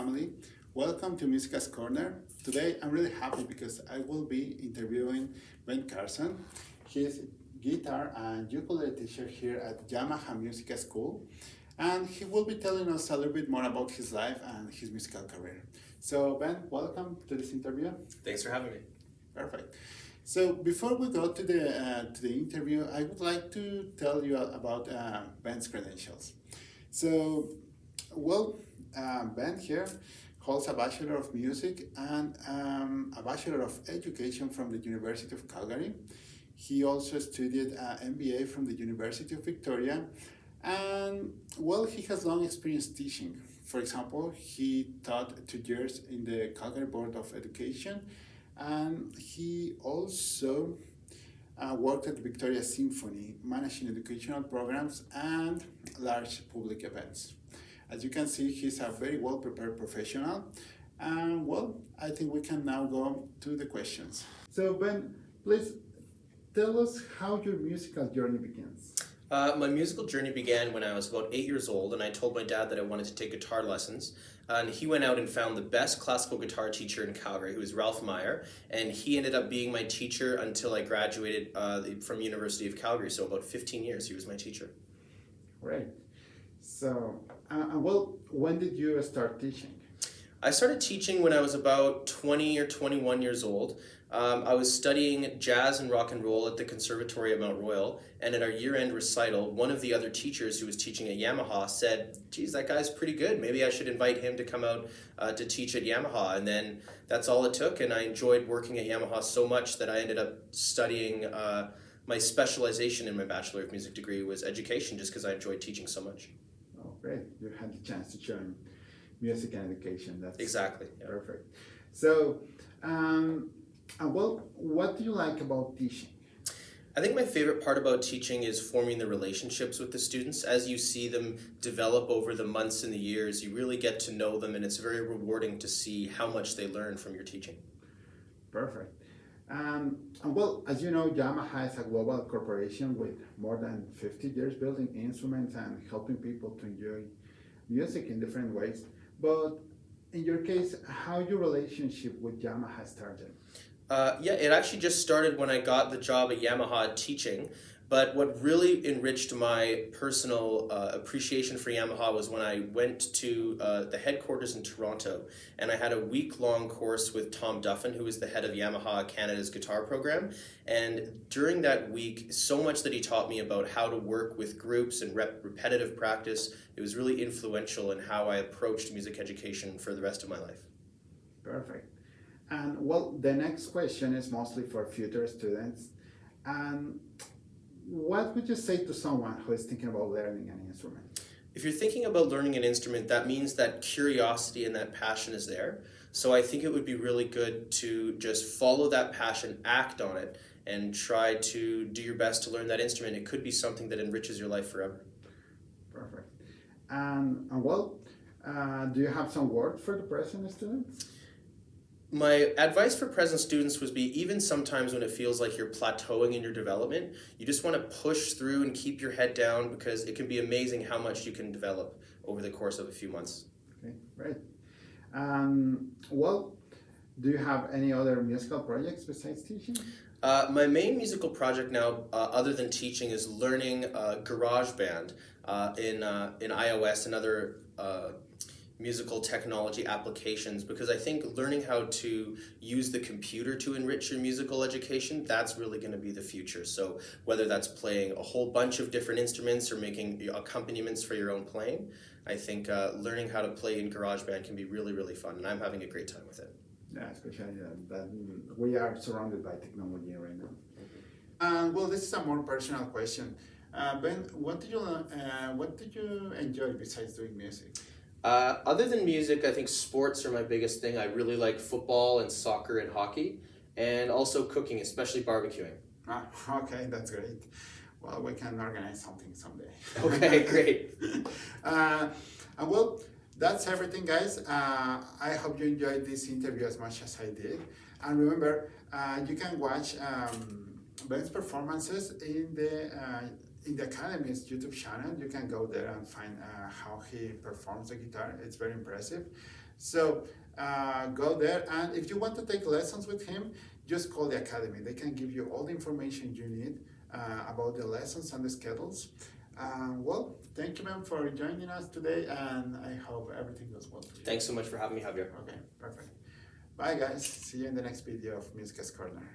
family. Welcome to Musica's Corner. Today I'm really happy because I will be interviewing Ben Carson. He is guitar and ukulele teacher here at Yamaha Music School, and he will be telling us a little bit more about his life and his musical career. So Ben, welcome to this interview. Thanks for having me. Perfect. So before we go to the interview, I would like to tell you about Ben's credentials. So, Ben here holds a Bachelor of Music and a Bachelor of Education from the University of Calgary. He also studied an MBA from the University of Victoria, and he has long experience teaching. For example, he taught 2 years in the Calgary Board of Education, and he also worked at Victoria Symphony, managing educational programs and large public events. As you can see, he's a very well-prepared professional. And I think we can now go to the questions. So Ben, please tell us how your musical journey begins. My musical journey began when I was about 8 years old, and I told my dad that I wanted to take guitar lessons. And he went out and found the best classical guitar teacher in Calgary, who was Ralph Meyer, and he ended up being my teacher until I graduated from University of Calgary. So about 15 years, he was my teacher. Great. So, when did you start teaching? I started teaching when I was about 20 or 21 years old. I was studying jazz and rock and roll at the Conservatory at Mount Royal, and at our year-end recital, one of the other teachers who was teaching at Yamaha said, "Geez, that guy's pretty good. Maybe I should invite him to come out to teach at Yamaha." And then that's all it took, and I enjoyed working at Yamaha so much that I ended up studying my specialization in my Bachelor of Music degree was education, just because I enjoyed teaching so much. Oh, great. You had the chance to join music and education. That's exactly. Yeah. Perfect. So, what do you like about teaching? I think my favorite part about teaching is forming the relationships with the students. As you see them develop over the months and the years, you really get to know them, and it's very rewarding to see how much they learn from your teaching. Perfect. As you know, Yamaha is a global corporation with more than 50 years building instruments and helping people to enjoy music in different ways. But in your case, how your relationship with Yamaha started? It actually just started when I got the job at Yamaha teaching. But what really enriched my personal appreciation for Yamaha was when I went to the headquarters in Toronto, and I had a week-long course with Tom Duffin, who was the head of Yamaha Canada's guitar program. And during that week, so much that he taught me about how to work with groups and repetitive practice, it was really influential in how I approached music education for the rest of my life. Perfect. And the next question is mostly for future students. What would you say to someone who is thinking about learning an instrument? If you're thinking about learning an instrument, that means that curiosity and that passion is there. So I think it would be really good to just follow that passion, act on it, and try to do your best to learn that instrument. It could be something that enriches your life forever. Perfect. Do you have some words for the present students? My advice for present students would be, even sometimes when it feels like you're plateauing in your development, you just want to push through and keep your head down, because it can be amazing how much you can develop over the course of a few months. Okay, great. Do you have any other musical projects besides teaching? My main musical project now, other than teaching, is learning GarageBand in iOS and other musical technology applications, because I think learning how to use the computer to enrich your musical education, that's really going to be the future. So whether that's playing a whole bunch of different instruments or making accompaniments for your own playing, I think learning how to play in GarageBand can be really, really fun, and I'm having a great time with it. Yeah, especially that we are surrounded by technology right now. This is a more personal question. Ben, what did you enjoy besides doing music? Other than music, I think sports are my biggest thing. I really like football and soccer and hockey, and also cooking, especially barbecuing. Okay, that's great. Well, we can organize something someday. Okay, great. That's everything, guys. I hope you enjoyed this interview as much as I did. And remember, you can watch Ben's performances in the in the Academy's YouTube channel, you can go there and find how he performs the guitar. It's very impressive. So go there, and if you want to take lessons with him, just call the Academy. They can give you all the information you need about the lessons and the schedules. Well, thank you, ma'am, for joining us today, and I hope everything goes well for you. Thanks so much for having me, Javier. Okay, perfect. Bye, guys. See you in the next video of Musica's Corner.